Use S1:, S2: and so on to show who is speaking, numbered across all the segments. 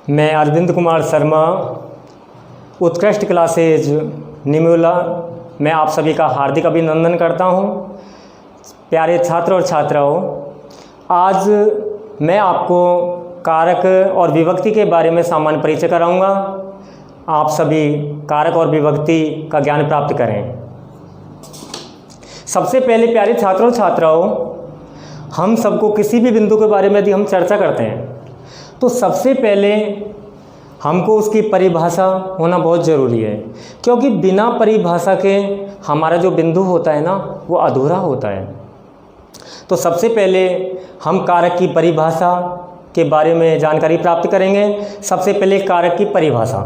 S1: मैं अरविंद कुमार शर्मा, उत्कृष्ट क्लासेज निमोला मैं आप सभी का हार्दिक अभिनंदन करता हूं। प्यारे छात्र और छात्राओं, आज मैं आपको कारक और विभक्ति के बारे में सामान्य परिचय कराऊंगा। आप सभी कारक और विभक्ति का ज्ञान प्राप्त करें। सबसे पहले प्यारे छात्रों और छात्राओं, हम सबको किसी भी बिंदु के बारे में यदि हम चर्चा करते हैं तो सबसे पहले हमको उसकी परिभाषा होना बहुत ज़रूरी है, क्योंकि बिना परिभाषा के हमारा जो बिंदु होता है ना वो अधूरा होता है। तो सबसे पहले हम कारक की परिभाषा के बारे में जानकारी प्राप्त करेंगे। सबसे पहले कारक की परिभाषा।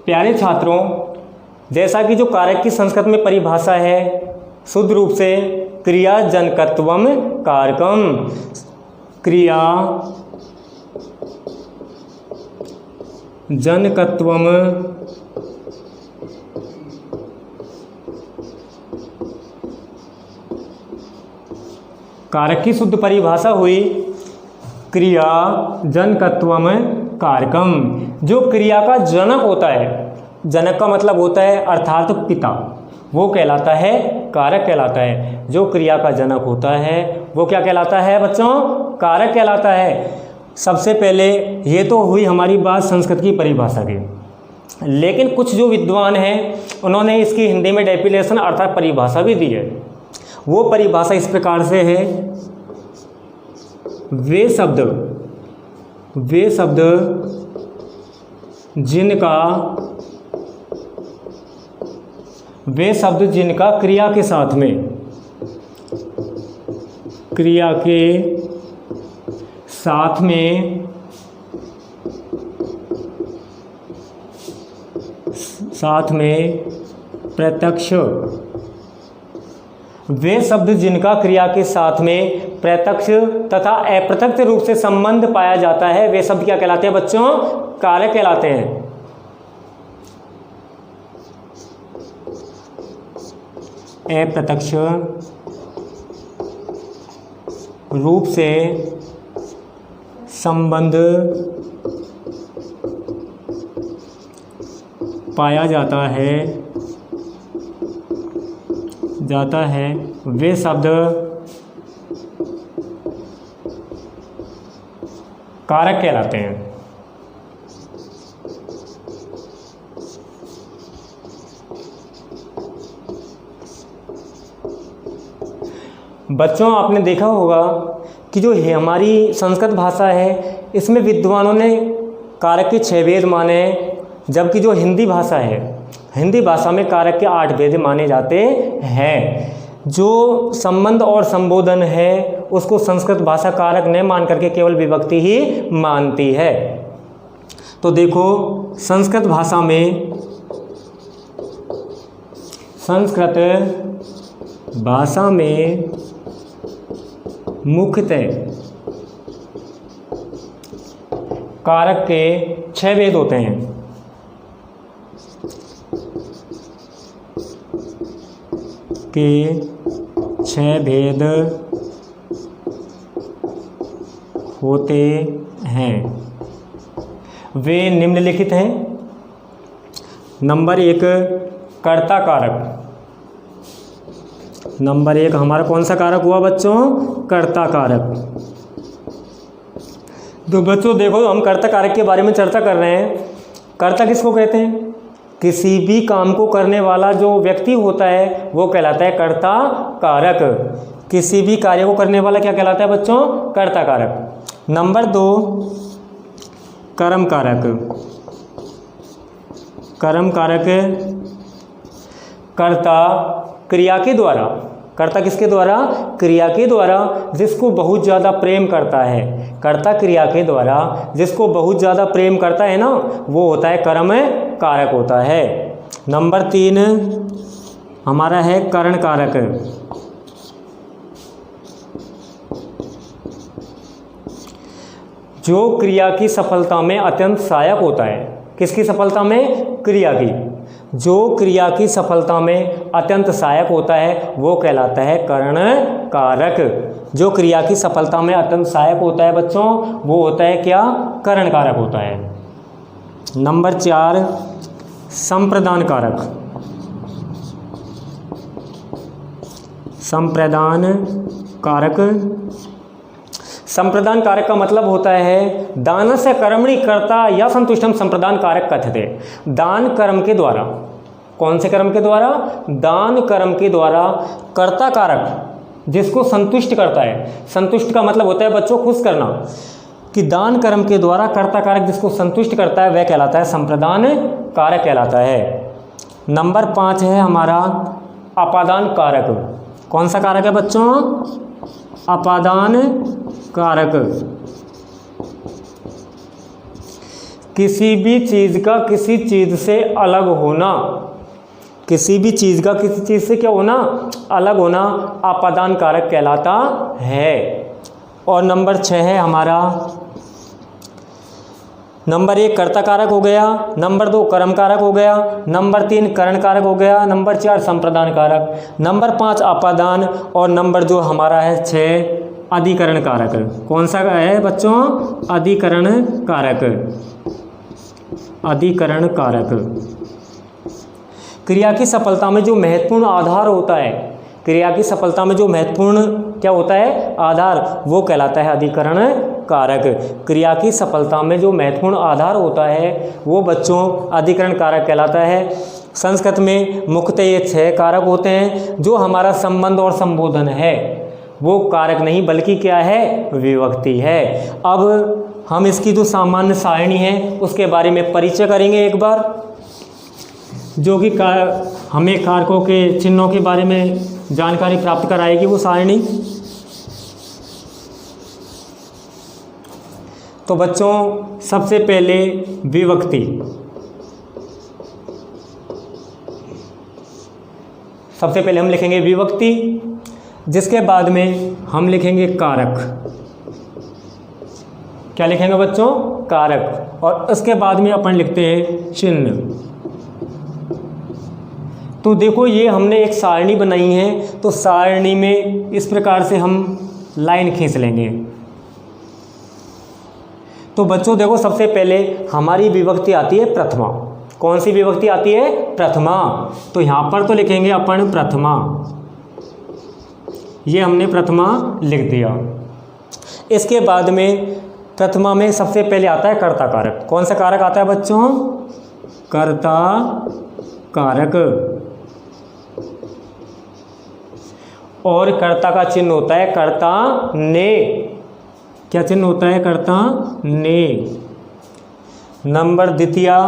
S1: प्यारे छात्रों, जैसा कि जो कारक की संस्कृत में परिभाषा है शुद्ध रूप से क्रिया जनकत्वम कारकम, क्रिया जनकत्वम कारक की शुद्ध परिभाषा हुई क्रिया जनकत्वम कारकम। जो क्रिया का जनक होता है, जनक का मतलब होता है अर्थात पिता, वो कहलाता है कारक कहलाता है। जो क्रिया का जनक होता है वो क्या कहलाता है बच्चों? कारक कहलाता है। सबसे पहले ये तो हुई हमारी बात संस्कृत की परिभाषा की, लेकिन कुछ जो विद्वान हैं उन्होंने इसकी हिंदी में डेफिनेशन अर्थात परिभाषा भी दी है। वो परिभाषा इस प्रकार से है, वे शब्द जिनका क्रिया के साथ में प्रत्यक्ष, वे शब्द जिनका क्रिया के साथ में प्रत्यक्ष तथा अप्रत्यक्ष रूप से संबंध पाया जाता है, वे शब्द क्या कहलाते हैं बच्चों? कारक कहलाते हैं। अप्रत्यक्ष रूप से संबंध पाया जाता है वे शब्द कारक कहलाते हैं। बच्चों, आपने देखा होगा कि जो हमारी संस्कृत भाषा है इसमें विद्वानों ने कारक के 6 भेद माने, जबकि जो हिंदी भाषा है, हिंदी भाषा में कारक के 8 भेद माने जाते हैं। जो संबंध और संबोधन है उसको संस्कृत भाषा कारक न मान करके केवल विभक्ति ही मानती है। तो देखो, संस्कृत भाषा में मुख्यतः कारक के 6 भेद होते हैं। के 6 भेद होते हैं। वे निम्नलिखित हैं। नंबर 1 कर्ता कारक। नंबर 1 हमारा कौन सा कारक हुआ बच्चों? कर्ता कारक। तो बच्चों देखो, हम कर्ता कारक के बारे में चर्चा कर रहे हैं। कर्ता किसको कहते हैं? किसी भी काम को करने वाला जो व्यक्ति होता है वो कहलाता है कर्ता कारक। किसी भी कार्य को करने वाला क्या कहलाता है बच्चों? कर्ता कारक। नंबर 2 कर्म कारक। कर्म कारक कर्ता क्रिया के द्वारा, कर्ता किसके द्वारा? क्रिया के द्वारा जिसको बहुत ज़्यादा प्रेम करता है, कर्ता क्रिया के द्वारा जिसको बहुत ज़्यादा प्रेम करता है ना, वो होता है कर्म कारक होता है। नंबर 3 हमारा है करण कारक। जो क्रिया की सफलता में अत्यंत सहायक होता है। किसकी सफलता में? क्रिया की। जो क्रिया की सफलता में अत्यंत सहायक होता है वो कहलाता है करण कारक। जो क्रिया की सफलता में अत्यंत सहायक होता है बच्चों, वो होता है क्या? करण कारक होता है। नंबर 4 संप्रदान कारक। संप्रदान कारक। संप्रदान कारक का मतलब होता है दान से कर्मणि कर्ता या संतुष्टम संप्रदान कारक कथ्यते। दान कर्म के द्वारा, कौन से कर्म के द्वारा? दान कर्म के द्वारा कर्ता कारक जिसको संतुष्ट करता है। संतुष्ट का मतलब होता है बच्चों खुश करना, कि दान कर्म के द्वारा कर्ता कारक जिसको संतुष्ट करता है वह कहलाता है संप्रदान कारक कहलाता है। नंबर 5 है हमारा अपादान कारक। कौन सा कारक है बच्चों? अपादान कारक। किसी भी चीज़ का किसी चीज़ से अलग होना, किसी भी चीज़ का किसी चीज़ से क्या होना? अलग होना अपादान कारक कहलाता है। और नंबर 6 है हमारा, नंबर 1 कर्ता कारक हो गया, नंबर 2 कर्म कारक हो गया, नंबर 3 करण कारक हो गया, नंबर 4 संप्रदान कारक, नंबर 5 अपादान, और नंबर जो हमारा है 6 अधिकरण कारक। कौन सा है बच्चों? अधिकरण कारक। अधिकरण कारक क्रिया की सफलता में जो महत्वपूर्ण आधार होता है, क्रिया की सफलता में जो महत्वपूर्ण क्या होता है? आधार, वो कहलाता है अधिकरण कारक। क्रिया की सफलता में जो महत्वपूर्ण आधार होता है वो बच्चों अधिकरण कारक कहलाता है। संस्कृत में मुख्यतः ये 6 कारक होते हैं। जो हमारा संबंध और संबोधन है वो कारक नहीं बल्कि क्या है? विभक्ति है। अब हम इसकी जो सामान्य सारणी है उसके बारे में परिचय करेंगे एक बार, जो कि हमें कारकों के चिन्हों के बारे में जानकारी प्राप्त कराएगी वो सारणी। तो बच्चों सबसे पहले विभक्ति, सबसे पहले हम लिखेंगे विभक्ति, जिसके बाद में हम लिखेंगे कारक। क्या लिखेंगे बच्चों? कारक। और उसके बाद में अपन लिखते हैं चिन्ह। तो देखो ये हमने एक सारणी बनाई है, तो सारणी में इस प्रकार से हम लाइन खींच लेंगे। तो बच्चों देखो सबसे पहले हमारी विभक्ति आती है प्रथमा। कौन सी विभक्ति आती है? प्रथमा। तो यहाँ पर तो लिखेंगे अपन प्रथमा, ये हमने प्रथमा लिख दिया। इसके बाद में प्रथमा में सबसे पहले आता है कर्ता कारक। कौन सा कारक आता है बच्चों? कर्ता कारक। और कर्ता का चिन्ह होता है कर्ता ने। क्या चिन्ह होता है? कर्ता ने। नंबर द्वितीया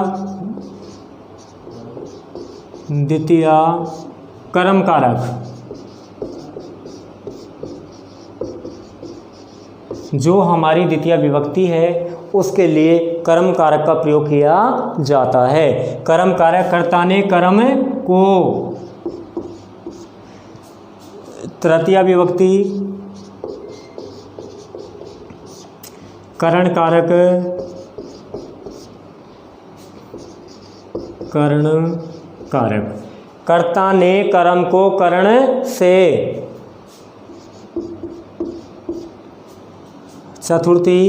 S1: कर्म कारक। जो हमारी द्वितीय विभक्ति है उसके लिए कर्म कारक का प्रयोग किया जाता है। कर्म कारक कर्ता ने कर्म को। तृतीय विभक्ति करण कारक। कर्ण कारक कर्ता ने कर्म को करण से। चतुर्थी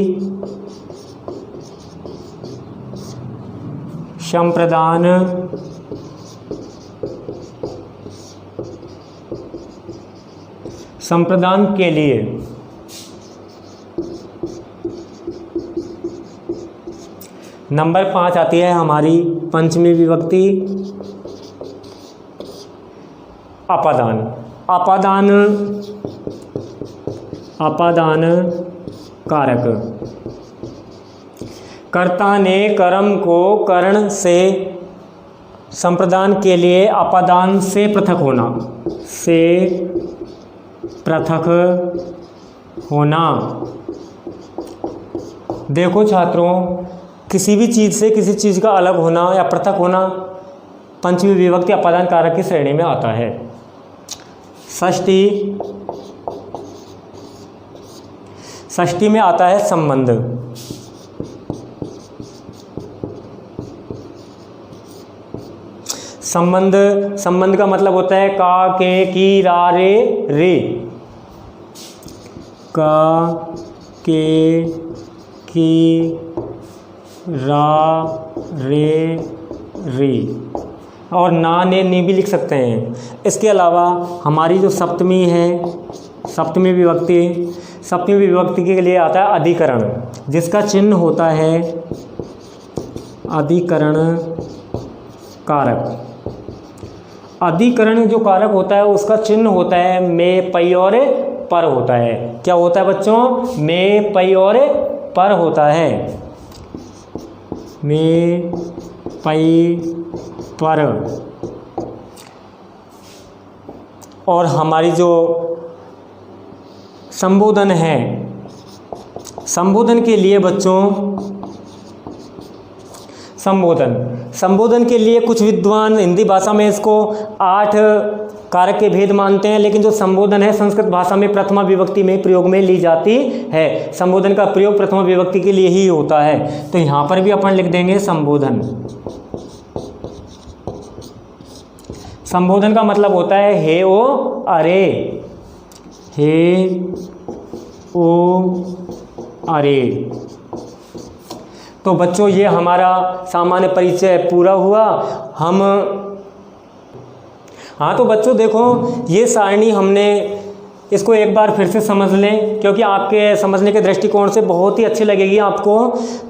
S1: संप्रदान संप्रदान के लिए। नंबर 5 आती है हमारी पंचमी विभक्ति अपादान। अपादान कारक कर्ता ने कर्म को करण से। संप्रदान के लिए अपादान से पृथक होना। से पृथक होना। देखो छात्रों, किसी भी चीज़ से किसी चीज़ का अलग होना या पृथक होना पंचमी विभक्ति अपादान कारक की श्रेणी में आता है। षष्ठी में आता है संबंध। संबंध का मतलब होता है का, के, की, रा, रे, रे। का, के, की, रा, रे, री और ना, ने, नी भी लिख सकते हैं। इसके अलावा हमारी जो सप्तमी है, सप्तमी विभक्ति के लिए आता है अधिकरण, जिसका चिन्ह होता है अधिकरण कारक। अधिकरण जो कारक होता है उसका चिन्ह होता है में, पई और पर होता है। क्या होता है बच्चों? में, पई और पर होता है। में, पई, पर। और हमारी जो संबोधन है, संबोधन के लिए बच्चों, संबोधन के लिए कुछ विद्वान हिंदी भाषा में इसको 8 कारक के भेद मानते हैं, लेकिन जो संबोधन है संस्कृत भाषा में प्रथमा विभक्ति में प्रयोग में ली जाती है। संबोधन का प्रयोग प्रथमा विभक्ति के लिए ही होता है। तो यहाँ पर भी अपन लिख देंगे संबोधन। संबोधन का मतलब होता है हे ओ अरे, हे ओ अरे। तो बच्चों ये हमारा सामान्य परिचय पूरा हुआ। तो बच्चों देखो ये सारणी हमने इसको एक बार फिर से समझ लें, क्योंकि आपके समझने के दृष्टिकोण से बहुत ही अच्छी लगेगी आपको।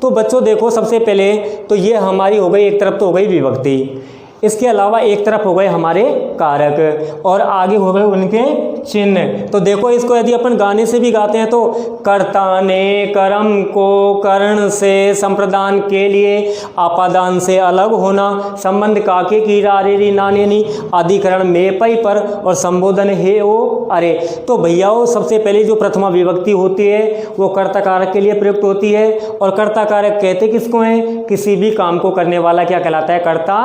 S1: तो बच्चों देखो सबसे पहले तो ये हमारी हो गई, एक तरफ तो हो गई विभक्ति, इसके अलावा एक तरफ हो गए हमारे कारक और आगे हो गए उनके चिन्ह। तो देखो इसको यदि अपन गाने से भी गाते हैं तो कर्ता ने कर्म को कर्ण से संप्रदान के लिए आपादान से अलग होना, संबंध काके की रारे री नाने नी, अधिकरण में पई पर और संबोधन हे ओ अरे। तो भैयाओं सबसे पहले जो प्रथमा विभक्ति होती है वो कर्ता कारक के लिए प्रयुक्त होती है। और कर्ता कारक कहते किसको हैं? किसी भी काम को करने वाला क्या कहलाता है? कर्ता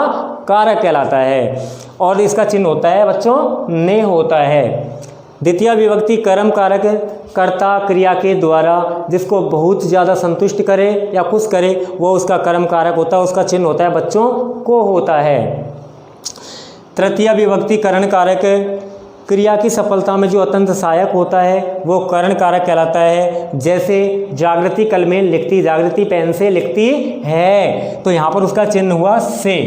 S1: कारक कहलाता है। और इसका चिन्ह होता है बच्चों ने होता है। द्वितीय विभक्ति कर्म कारक, कर्ता क्रिया के द्वारा जिसको बहुत ज़्यादा संतुष्ट करे या खुश करे वो उसका कर्म कारक होता है, उसका चिन्ह होता है बच्चों को होता है। तृतीय विभक्ति करण कारक, क्रिया की सफलता में जो अत्यंत सहायक होता है वो करण कारक कहलाता है। जैसे जागृति कल में लिखती, जागृति पेन से लिखती है, तो यहाँ पर उसका चिन्ह हुआ से।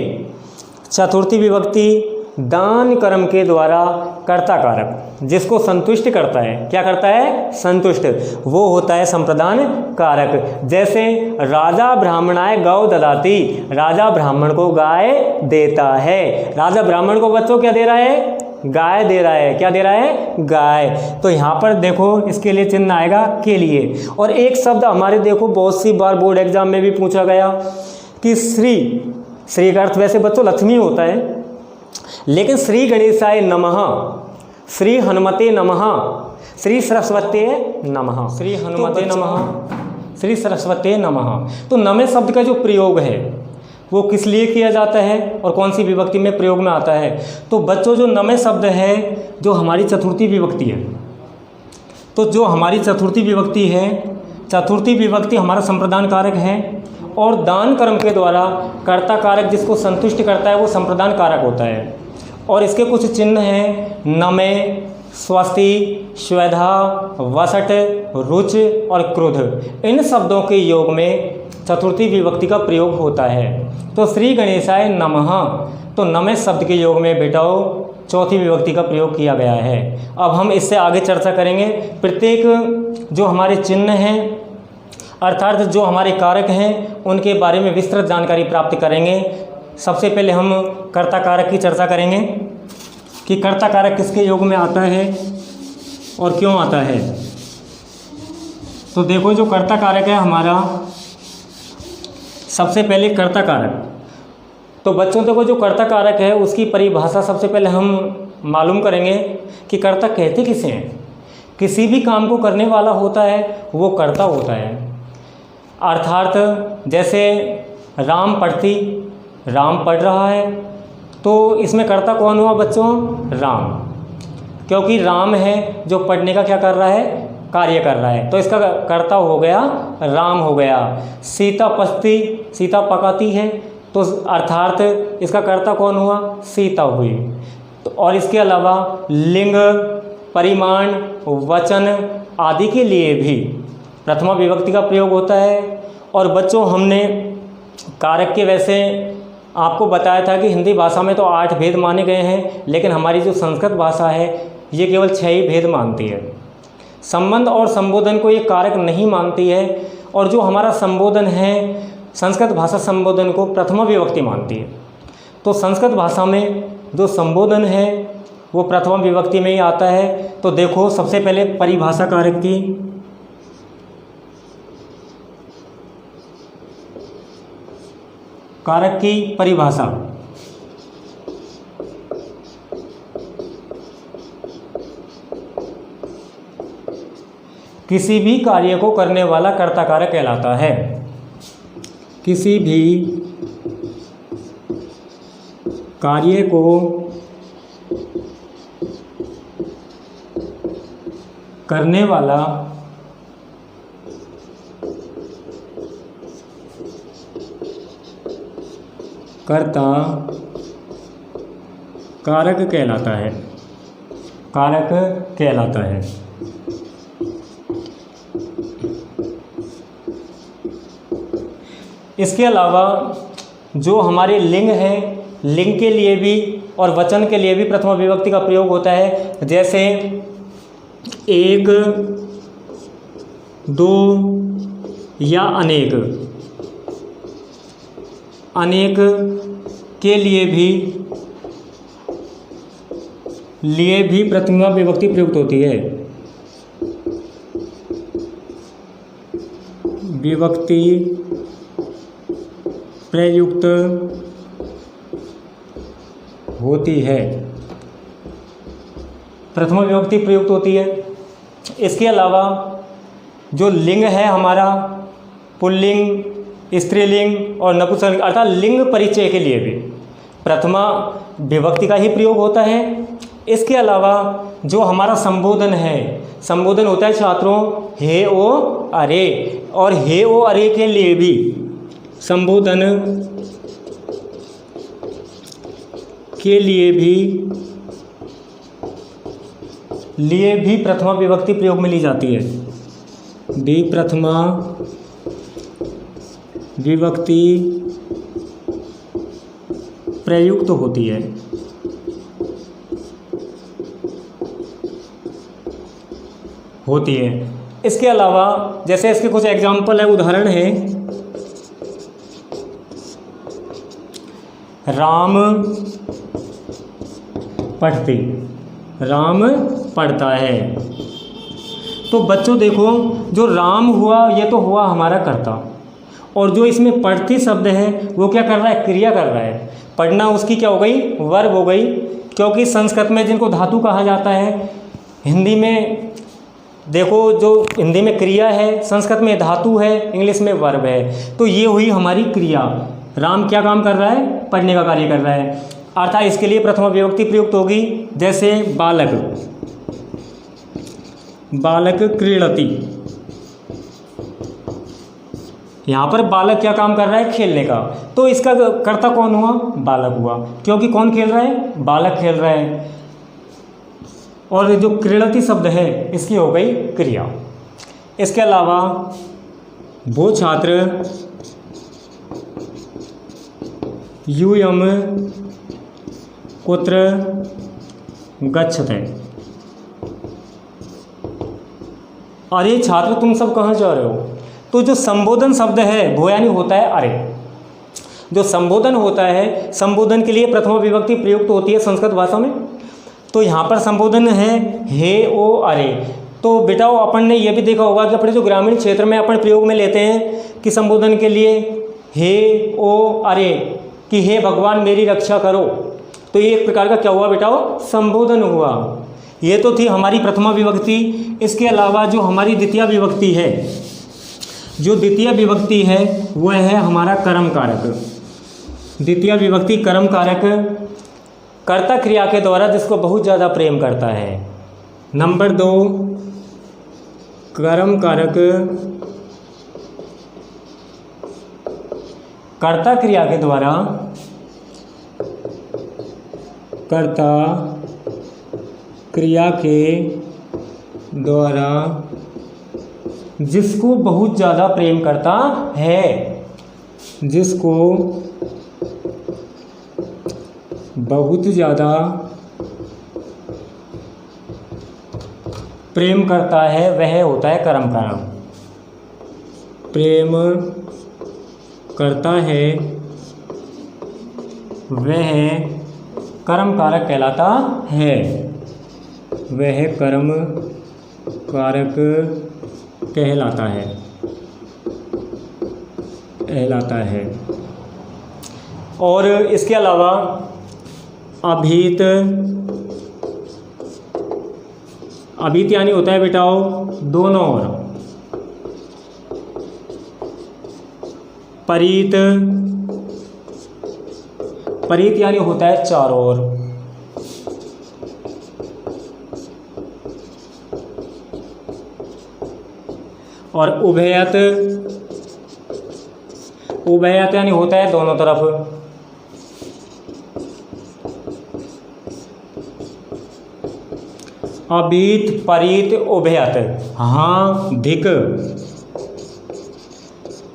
S1: चतुर्थी विभक्ति दान कर्म के द्वारा कर्ता कारक, जिसको संतुष्ट करता है, क्या करता है? संतुष्ट, वो होता है संप्रदान कारक। जैसे राजा ब्राह्मणाय गौ ददाति, राजा ब्राह्मण को गाय देता है। राजा ब्राह्मण को बच्चों क्या दे रहा है? गाय दे रहा है। क्या दे रहा है? गाय। तो यहाँ पर देखो इसके लिए चिन्ह आएगा के लिए। और एक शब्द हमारे देखो बहुत सी बार बोर्ड एग्जाम में भी पूछा गया कि श्री, श्री का अर्थ वैसे बच्चों लक्ष्मी होता है, लेकिन श्री गणेशाय नमः, श्री हनुमते नमः, श्री सरस्वते नमः, श्री हनुमते नमः, श्री सरस्वते नमः। तो नमे शब्द का जो प्रयोग है वो किस लिए किया जाता है और कौन सी विभक्ति में प्रयोग में आता है? तो बच्चों जो नमे शब्द है जो हमारी चतुर्थी विभक्ति है, तो जो हमारी चतुर्थी विभक्ति है, चतुर्थी विभक्ति हमारा संप्रदान कारक है और दान कर्म के द्वारा कर्ता कारक जिसको संतुष्ट करता है वो संप्रदान कारक होता है। और इसके कुछ चिन्ह हैं नमे, स्वस्ति, श्वेधा, वसट, रुच और क्रुद्ध। इन शब्दों के योग में चतुर्थी विभक्ति का प्रयोग होता है। तो श्री गणेशाय नमः, तो नमे शब्द के योग में बेटाओ चौथी विभक्ति का प्रयोग किया गया है। अब हम इससे आगे चर्चा करेंगे। प्रत्येक जो हमारे चिन्ह हैं अर्थात जो हमारे कारक हैं उनके बारे में विस्तृत जानकारी प्राप्त करेंगे। सबसे पहले हम कर्ता कारक की चर्चा करेंगे कि कर्ता कारक किसके योग में आता है और क्यों आता है। तो देखो जो कर्ता कारक है हमारा, सबसे पहले कर्ता कारक, तो बच्चों देखो जो कर्ता कारक है उसकी परिभाषा सबसे पहले हम मालूम करेंगे कि कर्ता कहते किसे हैं। किसी भी काम को करने वाला होता है वो कर्ता होता है। अर्थात जैसे राम पढ़ती, राम पढ़ रहा है, तो इसमें कर्ता कौन हुआ बच्चों? राम, क्योंकि राम है जो पढ़ने का क्या कर रहा है? कार्य कर रहा है, तो इसका कर्ता हो गया राम हो गया। सीता पसती, सीता पकाती है, तो अर्थात इसका कर्ता कौन हुआ? सीता हुई। तो और इसके अलावा लिंग, परिमाण, वचन आदि के लिए भी प्रथमा विभक्ति का प्रयोग होता है। और बच्चों, हमने कारक के वैसे आपको बताया था कि हिंदी भाषा में तो 8 भेद माने गए हैं, लेकिन हमारी जो संस्कृत भाषा है ये केवल 6 ही भेद मानती है। संबंध और संबोधन को ये कारक नहीं मानती है, और जो हमारा संबोधन है संस्कृत भाषा संबोधन को प्रथमा विभक्ति मानती है। तो संस्कृत भाषा में जो संबोधन है वो प्रथमा विभक्ति में ही आता है। तो देखो, सबसे पहले परिभाषा कारक की। कारक की परिभाषा। किसी भी कार्य को करने वाला कर्ता कारक कहलाता है। किसी भी कार्य को करने वाला कर्ता कारक कहलाता है। कारक कहलाता है। इसके अलावा जो हमारे लिंग हैं, लिंग के लिए भी और वचन के लिए भी प्रथमा विभक्ति का प्रयोग होता है। जैसे एक, दो या अनेक। अनेक के लिए भी प्रथमा विभक्ति प्रयुक्त होती है। विभक्ति प्रयुक्त होती है। प्रथमा विभक्ति प्रयुक्त होती है। इसके अलावा जो लिंग है हमारा, पुल्लिंग, स्त्रीलिंग और नपुंसकलिंग अर्थात लिंग परिचय के लिए भी प्रथमा विभक्ति का ही प्रयोग होता है। इसके अलावा जो हमारा संबोधन है, संबोधन होता है छात्रों हे ओ अरे, और हे ओ अरे के लिए भी संबोधन के लिए भी प्रथमा विभक्ति प्रयोग में ली जाती है। भी प्रथमा विभक्ति प्रयुक्त होती है। इसके अलावा जैसे इसके कुछ एग्जाम्पल है, उदाहरण है। राम पढ़ती, राम पढ़ता है। तो बच्चों देखो, जो राम हुआ ये तो हुआ हमारा कर्ता, और जो इसमें पढ़ती शब्द है वो क्या कर रहा है, क्रिया कर रहा है। पढ़ना उसकी क्या हो गई, वर्ब हो गई। क्योंकि संस्कृत में जिनको धातु कहा जाता है, हिंदी में देखो जो हिंदी में क्रिया है, संस्कृत में धातु है, इंग्लिश में वर्ब है। तो ये हुई हमारी क्रिया। राम क्या काम कर रहा है, पढ़ने का कार्य कर रहा है, अर्थात इसके लिए प्रथमा विभक्ति प्रयुक्त होगी। जैसे बालक, बालक क्रीडति, यहाँ पर बालक क्या काम कर रहा है, खेलने का। तो इसका कर्ता कौन हुआ, बालक हुआ, क्योंकि कौन खेल रहा है, बालक खेल रहा है। और जो क्रीडति शब्द है इसकी हो गई क्रिया। इसके अलावा वो छात्र यूयम कुत्र गच्छते, अरे छात्र तुम सब कहाँ जा रहे हो। तो जो संबोधन शब्द है वो यानी होता है अरे। जो संबोधन होता है, संबोधन के लिए प्रथमा विभक्ति प्रयुक्त होती है संस्कृत भाषा में। तो यहाँ पर संबोधन है हे ओ अरे। तो बेटाओ अपन ने यह भी देखा होगा कि अपने जो ग्रामीण क्षेत्र में अपन प्रयोग में लेते हैं कि संबोधन के लिए हे ओ अरे, कि हे भगवान मेरी रक्षा करो। तो ये एक प्रकार का क्या हुआ बेटाओ, संबोधन हुआ। ये तो थी हमारी प्रथमा विभक्ति। इसके अलावा जो हमारी द्वितीय विभक्ति है, जो द्वितीय विभक्ति है वह है हमारा कर्म कारक। द्वितीय विभक्ति कर्म कारक कर्ता क्रिया के द्वारा जिसको बहुत ज़्यादा प्रेम करता है। नंबर 2 कर्म कारक कर्ता क्रिया के द्वारा, कर्ता क्रिया के द्वारा जिसको बहुत ज़्यादा प्रेम करता है, जिसको बहुत ज़्यादा प्रेम करता है वह होता है कर्म कारक। प्रेम करता है वह कर्म कारक कहलाता है, वह कर्म कारक कहलाता है। और इसके अलावा अभीत यानी होता है बेटाओ दोनों ओर। परीत यानी होता है चारों ओर। और उभयत यानी होता है दोनों तरफ। अभीत, परीत, उभयत। हाँ,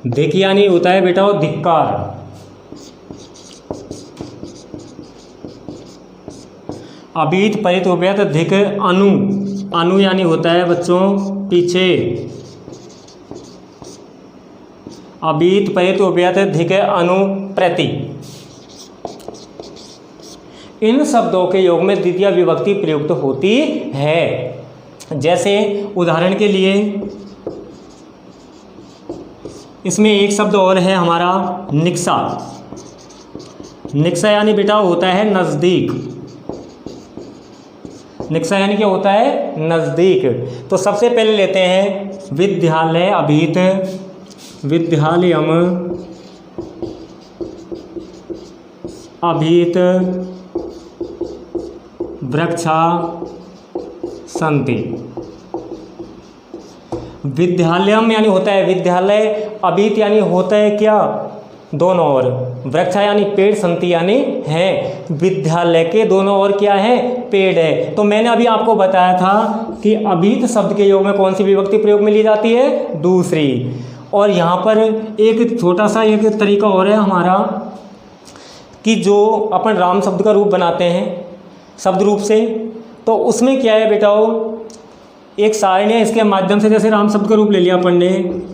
S1: धिक यानी होता है बेटा धिक्कार। अभीत, परीत, उभयत, धिक, अनु यानी होता है बच्चों पीछे। अभीत, परीत, उभयत, धिक, अनु, प्रति। इन शब्दों के योग में द्वितीय विभक्ति प्रयुक्त होती है। जैसे उदाहरण के लिए इसमें एक शब्द और है हमारा निक्सा। निक्सा यानी बेटा होता है नज़दीक। निक्सा यानी क्या होता है नज़दीक। तो सबसे पहले लेते हैं विद्यालय। अभीत, विद्यालयम, अभीत वृक्षा सन्ति। विद्यालयम यानी होता है विद्यालय। अभीत यानी होता है क्या दोनों ओर। वृक्षा यानी पेड़, संति यानी है। विद्यालय के दोनों ओर क्या है पेड़ है। तो मैंने अभी आपको बताया था कि अभीत शब्द के योग में कौन सी विभक्ति प्रयोग में ली जाती है दूसरी। और यहाँ पर एक छोटा सा एक तरीका और है हमारा कि जो अपन राम शब्द का रूप बनाते हैं शब्द रूप से, तो उसमें क्या है बेटाओ एक सारणी है, इसके माध्यम से जैसे राम शब्द का रूप ले लिया अपन ने,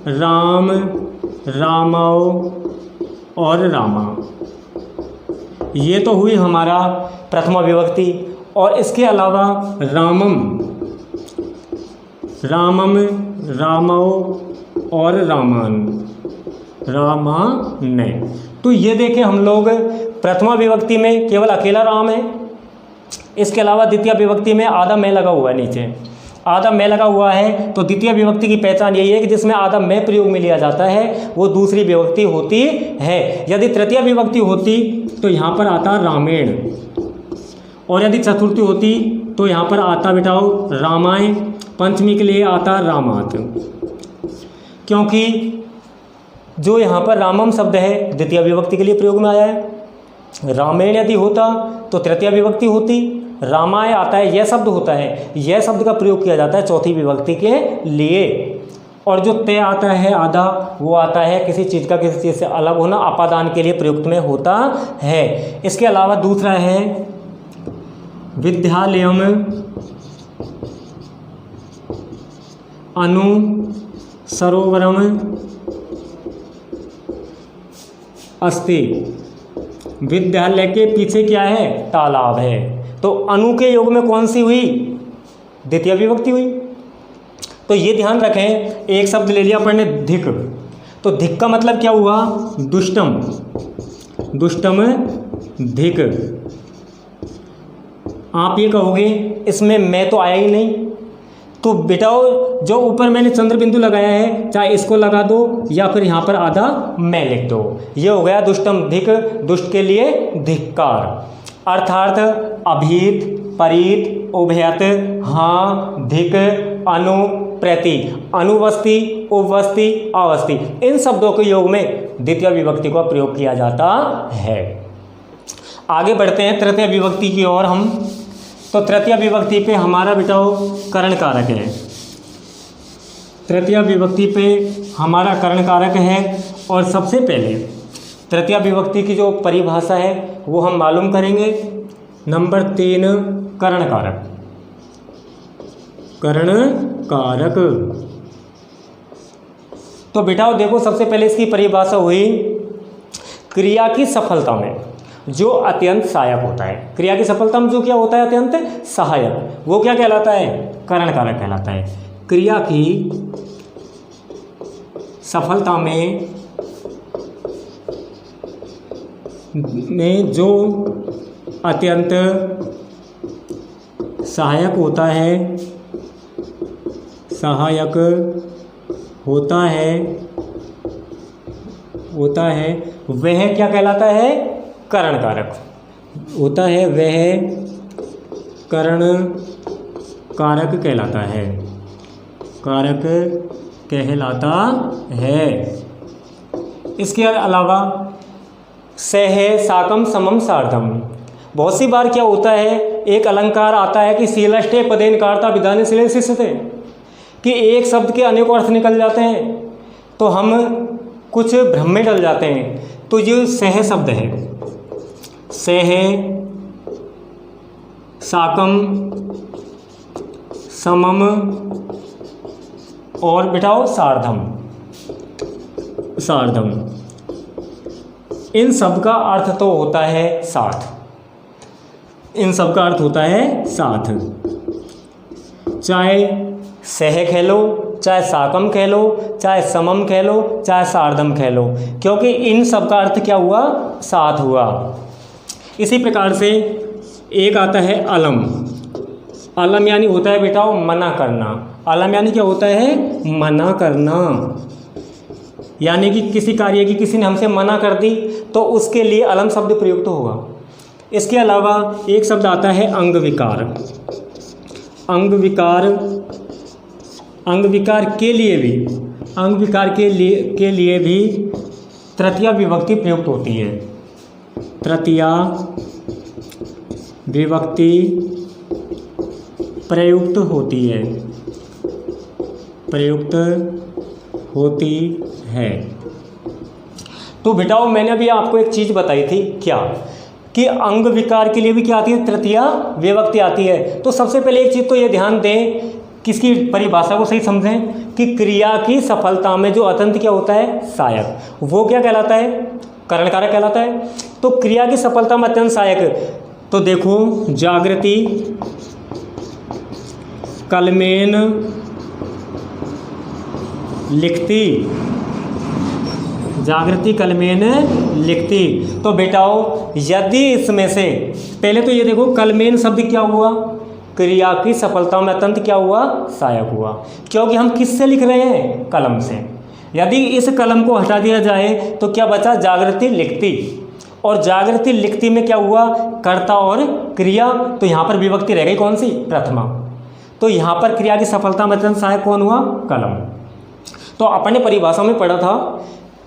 S1: राम, रामाओ और रामा। ये तो हुई हमारा प्रथमा विभक्ति। और इसके अलावा रामम, रामम, रामाओ और रामान, रामाने। तो ये देखें हम लोग प्रथमा विभक्ति में केवल अकेला राम है। इसके अलावा द्वितीय विभक्ति में आधा मैं लगा हुआ है, नीचे आधा मैं लगा हुआ है। तो द्वितीय विभक्ति की पहचान यही है कि जिसमें आधा मैं प्रयोग में लिया जाता है वो दूसरी विभक्ति होती है। यदि तृतीय विभक्ति होती तो यहाँ पर आता रामेण, और यदि चतुर्थी होती तो यहाँ पर आता बेटाओ रामायण, पंचमी के लिए आता रामात। क्योंकि जो यहाँ पर रामम शब्द है द्वितीय विभक्ति के लिए प्रयोग में आया है। रामेण यदि होता तो तृतीय विभक्ति होती। रामाय आता है, यह शब्द होता है, यह शब्द का प्रयोग किया जाता है चौथी विभक्ति के लिए। और जो ते आता है आधा, वो आता है किसी चीज़ का किसी चीज़ से अलग होना, अपादान के लिए प्रयुक्त में होता है। इसके अलावा दूसरा है विद्यालयम, अनु सरोवरम अस्ति। विद्यालय के पीछे क्या है तालाब है। तो अनु के योग में कौन सी हुई द्वितीय विभक्ति हुई। तो ये ध्यान रखें, एक शब्द ले लिया अपन ने धिक। तो धिक का मतलब क्या हुआ दुष्टम, दुष्टम धिक। आप ये कहोगे इसमें मैं तो आया ही नहीं, तो बेटाओ जो ऊपर मैंने चंद्र बिंदु लगाया है चाहे इसको लगा दो या फिर यहाँ पर आधा मैं लिख दो। ये हो गया दुष्टम धिक, दुष्ट के लिए धिक्कार। अर्थात अभीत, परीत, उभयत, हाँ, धिक, अनु, प्रति, अनुवस्ति, उपवस्ति, अवस्थि, इन शब्दों के योग में द्वितीय विभक्ति का प्रयोग किया जाता है। आगे बढ़ते हैं तृतीय विभक्ति की ओर हम। तो तृतीय विभक्ति पे हमारा बेटाओ करण कारक है। तृतीया विभक्ति पे हमारा करण कारक है। और सबसे पहले तृतीया विभक्ति की जो परिभाषा है वो हम मालूम करेंगे। नंबर 3 करण कारक। करण कारक तो बेटा देखो, सबसे पहले इसकी परिभाषा हुई क्रिया की सफलता में जो अत्यंत सहायक होता है। क्रिया की सफलता में जो क्या होता है अत्यंत सहायक, वो क्या कहलाता है? करण कारक कहलाता है। क्रिया की सफलता में जो अत्यंत सहायक होता है, सहायक होता है वह क्या कहलाता है? करण कारक होता है, वह करण कारक कहलाता है, कारक कहलाता है। इसके अलावा सह साकम समम सार्धम, बहुत सी बार क्या होता है, एक अलंकार आता है कि शीलष्टे पदेन कार्ता विधान शील शिष्यते, कि एक शब्द के अनेकों अर्थ निकल जाते हैं तो हम कुछ भ्रम में डल जाते हैं। तो ये सह शब्द है, सह साकम समम और बिठाओ सार्धम, सार्धम, इन सब का अर्थ तो होता है साथ, इन सब का अर्थ होता है साथ। चाहे सह कह लो, चाहे साकम कह लो, चाहे समम कह लो, चाहे सार्धम कह लो, क्योंकि इन सब का अर्थ क्या हुआ? साथ हुआ। इसी प्रकार से एक आता है अलम। अलम यानी होता है बेटा मना करना। अलम यानी क्या होता है? मना करना, यानी कि किसी कार्य की किसी ने हमसे मना कर दी तो उसके लिए अलम शब्द प्रयुक्त होगा। इसके अलावा एक शब्द आता है अंग विकार। अंग विकार, अंग विकार के लिए भी, अंग विकार के लिए भी तृतीया विभक्ति प्रयुक्त होती है। तृतीया विभक्ति प्रयुक्त होती है, प्रयुक्त होती है। तो बेटाओ मैंने अभी आपको एक चीज़ बताई थी, क्या कि अंग विकार के लिए भी क्या आती है? तृतीया विभक्ति आती है। तो सबसे पहले एक चीज़ तो ये ध्यान दें, किसकी परिभाषा को सही समझें कि क्रिया की सफलता में जो अत्यंत क्या होता है? सहायक, वो क्या कहलाता है? करण कारक कहलाता है। तो क्रिया की सफलता में अत्यंत सहायक, तो देखो जागृति कलमेन लिखती, जागृति कलमेन लिखती। तो बेटाओ यदि इसमें से पहले तो ये देखो कलमेन शब्द क्या हुआ? क्रिया की सफलता में अत्यंत क्या हुआ? सहायक हुआ, क्योंकि हम किससे लिख रहे हैं? कलम से। यदि इस कलम को हटा दिया जाए तो क्या बचा? जागृति लिखती। और जागृति लिखती में क्या हुआ? कर्ता और क्रिया, तो यहाँ पर विभक्ति रह गई कौन सी? प्रथमा। तो यहाँ पर क्रिया की सफलता में अत्यंत सहायक कौन हुआ? कलम। तो अपने परिभाषा में पढ़ा था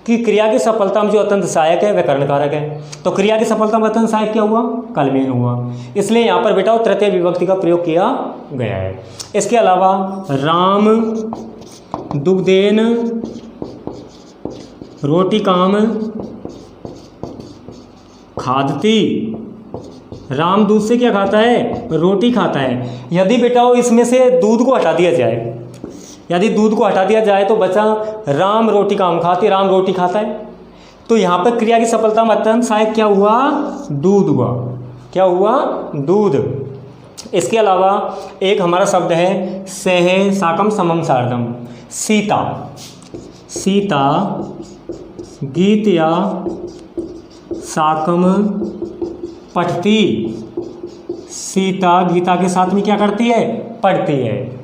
S1: कि क्रिया की सफलता में जो अत्यंत सहायक है वह करण कारक है। तो क्रिया की सफलता में अत्यंत सहायक क्या हुआ? कलमेन हुआ। इसलिए यहाँ पर बेटा तृतीय विभक्ति का प्रयोग किया गया है। इसके अलावा राम दुग्धेन रोटिकाम खादती, राम दूध से क्या खाता है? रोटी खाता है। यदि बेटा इसमें से दूध को हटा दिया जाए, यदि दूध को हटा दिया जाए तो बचा राम रोटी काम खाती, राम रोटी खाता है। तो यहाँ पर क्रिया की सफलता में अत्यंत सहायक क्या हुआ? दूध हुआ। क्या हुआ? दूध। इसके अलावा एक हमारा शब्द है सह साकम समम सार्धम, सीता। सीता गीत या साकम पढ़ती, सीता गीता के साथ में क्या करती है? पढ़ती है।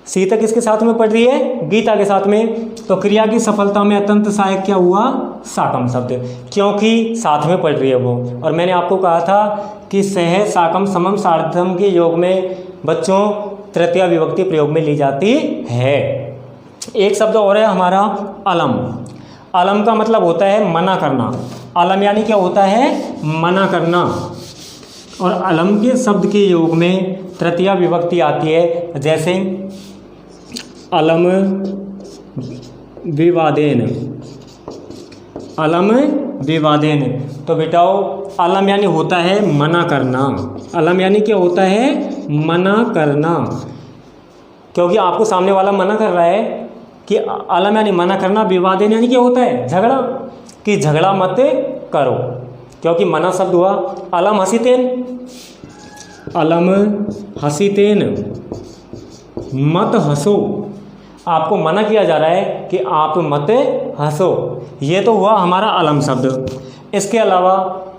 S1: सीता किसके साथ में पढ़ रही है? गीता के साथ में। तो क्रिया की सफलता में अत्यंत सहायक क्या हुआ? साकम शब्द, क्योंकि साथ में पढ़ रही है वो। और मैंने आपको कहा था कि सह साकम समम सार्धम के योग में बच्चों तृतीया विभक्ति प्रयोग में ली जाती है। एक शब्द और है हमारा अलम। अलम का मतलब होता है मना करना। अलम यानी क्या होता है? मना करना। और अलम के शब्द के योग में तृतीया विभक्ति आती है, जैसे अलम विवादेन, अलम विवादेन। तो बेटाओ अलम यानी होता है मना करना, अलम यानी क्या होता है, मना करना, क्योंकि आपको सामने वाला मना कर रहा है कि अलम यानी मना करना, विवादेन यानी क्या होता है, झगड़ा, कि झगड़ा मत करो, क्योंकि मना शब्द हुआ। अलम हसीतेन, अलम हसीतेन, मत हंसो, आपको मना किया जा रहा है कि आप मत हंसो, ये तो हुआ हमारा अलम शब्द। इसके अलावा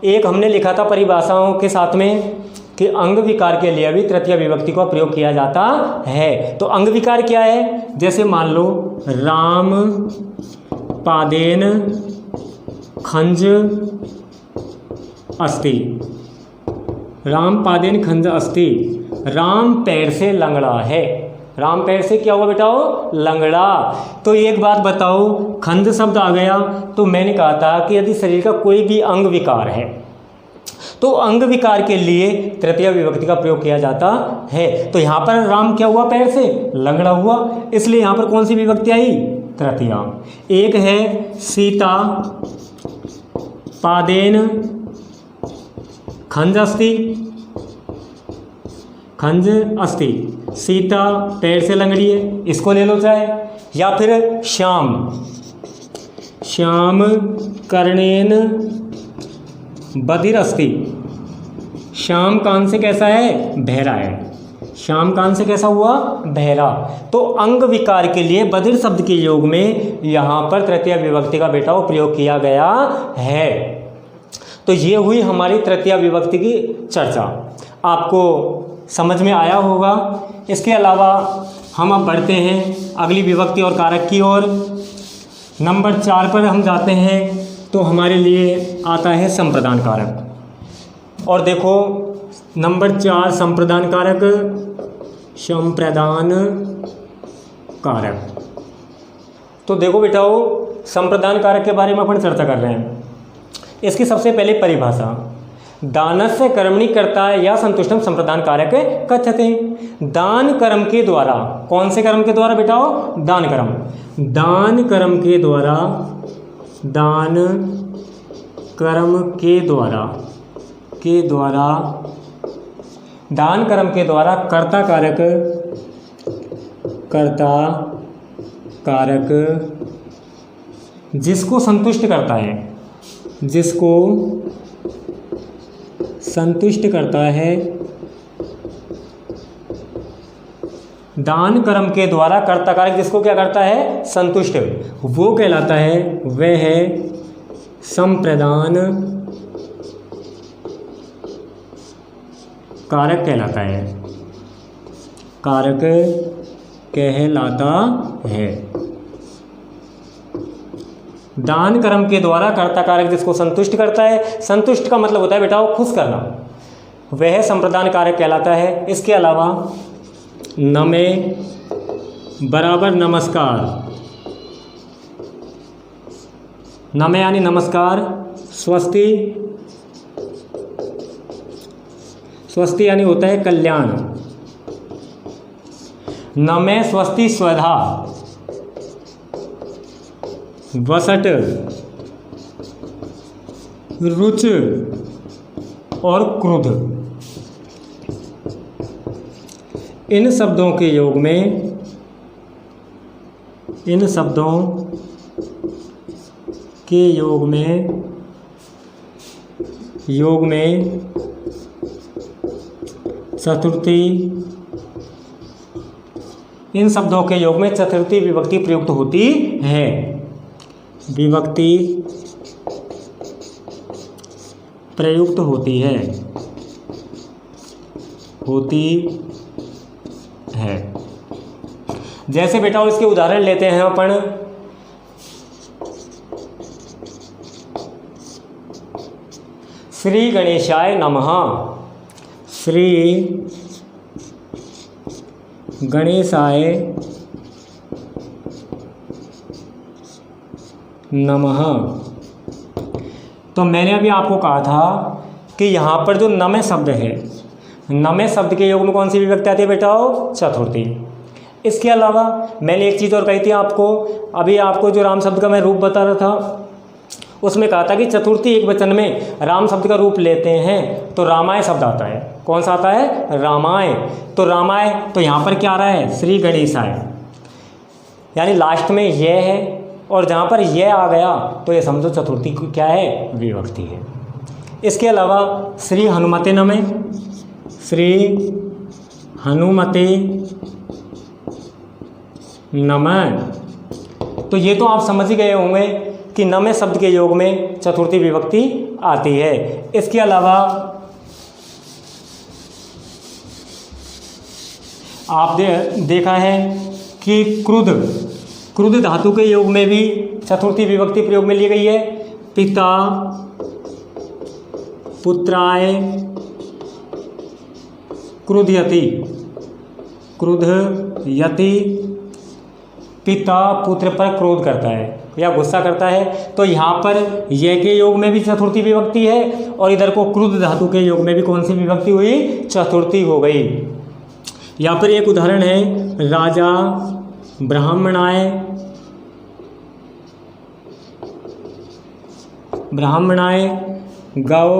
S1: एक हमने लिखा था परिभाषाओं के साथ में कि अंग विकार के लिए भी तृतीय विभक्ति का प्रयोग किया जाता है। तो अंग विकार क्या है, जैसे मान लो राम पादेन खंज अस्ति, राम पादेन खंज अस्ति, राम पैर से लंगड़ा है, राम पैर से क्या हुआ बेटाओ, लंगड़ा। तो एक बात बताओ, खंज शब्द आ गया तो मैंने कहा था कि यदि शरीर का कोई भी अंग विकार है तो अंग विकार के लिए तृतीय विभक्ति का प्रयोग किया जाता है। तो यहाँ पर राम क्या हुआ, पैर से लंगड़ा हुआ, इसलिए यहाँ पर कौन सी विभक्ति आई, तृतीया। एक है सीता पादेन खंज अस्ति, खंज अस्ति, सीता पैर से लंगड़ी है, इसको ले लो चाहे, या फिर श्याम, श्याम कर्णेन बधिर अस्ति, श्याम कान से कैसा है, बहरा है, श्याम कान से कैसा हुआ, बहरा। तो अंग विकार के लिए बधिर शब्द के योग में यहाँ पर तृतीय विभक्ति का बेटाओ प्रयोग किया गया है। तो ये हुई हमारी तृतीय विभक्ति की चर्चा, आपको समझ में आया होगा। इसके अलावा हम अब बढ़ते हैं अगली विभक्ति और कारक की ओर। नंबर 4 पर हम जाते हैं, तो हमारे लिए आता है संप्रदान कारक। और देखो नंबर 4 संप्रदान कारक, संप्रदान कारक। तो देखो बेटाओ संप्रदान कारक के बारे में अपन चर्चा कर रहे हैं। इसकी सबसे पहले परिभाषा, दानस्य कर्मणि कर्ता या संतुष्टम संप्रदान कारक कथ्यते। दान कर्म के द्वारा, कौन से कर्म के द्वारा बेटाओ, दान कर्म, दान कर्म के द्वारा, दान कर्म के द्वारा, के द्वारा, दान कर्म के द्वारा कर्ता कारक, कर्ता कारक जिसको संतुष्ट करता है, जिसको संतुष्ट करता है, दान कर्म के द्वारा कर्ता कारक जिसको क्या करता है, संतुष्ट, वो कहलाता है, वह है संप्रदान कारक कहलाता है, कारक कहलाता है। दान कर्म के द्वारा कर्ता कारक जिसको संतुष्ट करता है, संतुष्ट का मतलब होता है बेटाओ खुश करना, वह संप्रदान कारक कहलाता है। इसके अलावा नमे बराबर नमस्कार, नमे यानी नमस्कार, स्वस्ति, स्वस्ति यानी होता है कल्याण, नमे स्वस्ति स्वधा, वसट, रुच और क्रोध, इन शब्दों के योग में, इन शब्दों के योग में, योग में चतुर्थी, इन शब्दों के योग में चतुर्थी विभक्ति प्रयुक्त होती है, विभक्ति प्रयुक्त होती है, होती है। जैसे बेटा इसके उदाहरण लेते हैं अपन, श्री गणेशाय नमः, श्री गणेशाय नमः। तो मैंने अभी आपको कहा था कि यहाँ पर जो नमे शब्द है, नमे शब्द के योग में कौन सी विभक्ति आती है बेटाओ, चतुर्थी। इसके अलावा मैंने एक चीज़ और कही थी आपको, अभी आपको जो राम शब्द का मैं रूप बता रहा था उसमें कहा था कि चतुर्थी एक वचन में राम शब्द का रूप लेते हैं तो रामाय शब्द आता है। कौन सा आता है? रामाय। तो रामाय, तो यहाँ पर क्या आ रहा है? श्री गणेशाय, यानी लास्ट में यह है और जहाँ पर यह आ गया तो ये समझो चतुर्थी क्या है? विभक्ति है। इसके अलावा श्री हनुमते नमः, श्री हनुमते नमः, तो ये तो आप समझ ही गए होंगे कि नमः शब्द के योग में चतुर्थी विभक्ति आती है। इसके अलावा आप देखा है कि क्रुद्ध धातु के योग में भी चतुर्थी विभक्ति प्रयोग में ली गई है। पिता पुत्राय क्रुध्यति, पिता पुत्र पर क्रोध करता है या गुस्सा करता है, तो यहाँ पर यह के योग में भी चतुर्थी विभक्ति है और इधर को क्रुद्ध धातु के योग में भी कौन सी विभक्ति हुई? चतुर्थी हो गई। यहाँ पर एक उदाहरण है, राजा ब्राह्मणाय गौ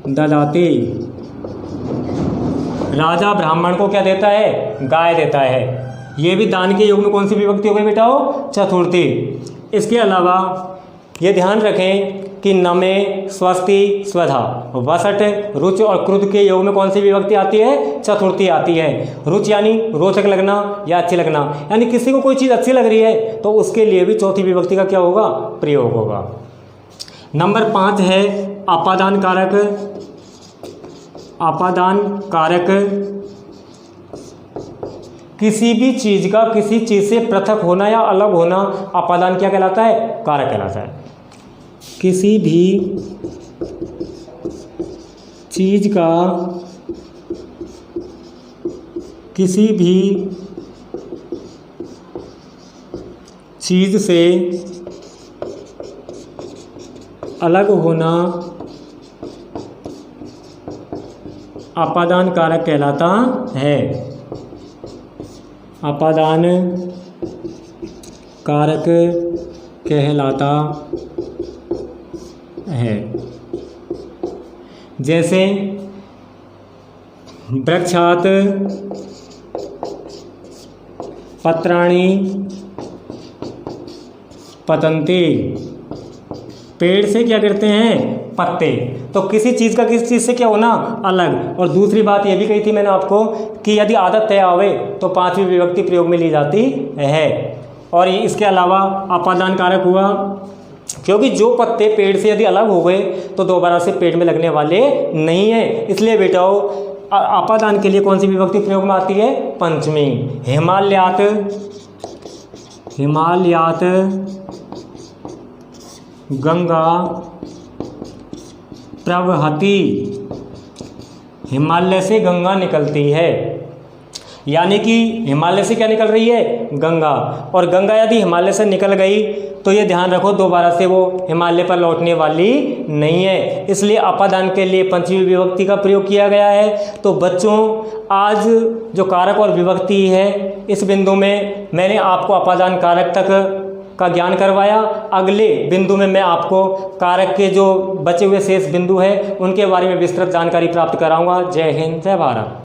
S1: ददाति, राजा ब्राह्मण को क्या देता है? गाय देता है। ये भी दान के योग में कौन सी विभक्ति हो गई बेटाओ? चतुर्थी। इसके अलावा ये ध्यान रखें कि नमे स्वस्ति स्वधा वसट रुच और क्रुद्ध के योग में कौन सी विभक्ति आती है? चतुर्थी आती है। रुच यानी रोचक लगना या अच्छी लगना, यानी किसी को कोई चीज़ अच्छी लग रही है तो उसके लिए भी चौथी विभक्ति का क्या होगा? प्रयोग होगा। नंबर 5 है अपादान कारक। किसी भी चीज़ का किसी चीज़ से पृथक होना या अलग होना अपादान क्या कहलाता है? कारक कहलाता है। किसी भी चीज़ का किसी भी चीज़ से अलग होना अपादान कारक कहलाता है। अपादान कारक कहलाता है। जैसे वृक्षात पत्राणि पतन्ति, पेड़ से क्या करते हैं? पत्ते। तो किसी चीज़ का किसी चीज़ से क्या होना? अलग। और दूसरी बात ये भी कही थी मैंने आपको कि यदि आदत तय आवे तो पांचवी विभक्ति प्रयोग में ली जाती है। और इसके अलावा अपादान कारक हुआ क्योंकि जो पत्ते पेड़ से यदि अलग हो गए तो दोबारा से पेड़ में लगने वाले नहीं है, इसलिए बेटाओ अपादान के लिए कौन सी विभक्ति प्रयोग में आती है? पंचमी। हिमालयात गंगा प्रवहति, हिमालय से गंगा निकलती है, यानी कि हिमालय से क्या निकल रही है? गंगा। और गंगा यदि हिमालय से निकल गई तो ये ध्यान रखो दोबारा से वो हिमालय पर लौटने वाली नहीं है, इसलिए अपादान के लिए पंचमी विभक्ति का प्रयोग किया गया है। तो बच्चों आज जो कारक और विभक्ति है इस बिंदु में मैंने आपको अपादान कारक तक का ज्ञान करवाया। अगले बिंदु में मैं आपको कारक के जो बचे हुए शेष बिंदु है उनके बारे में विस्तृत जानकारी प्राप्त कराऊंगा। जय हिंद, जय भारत।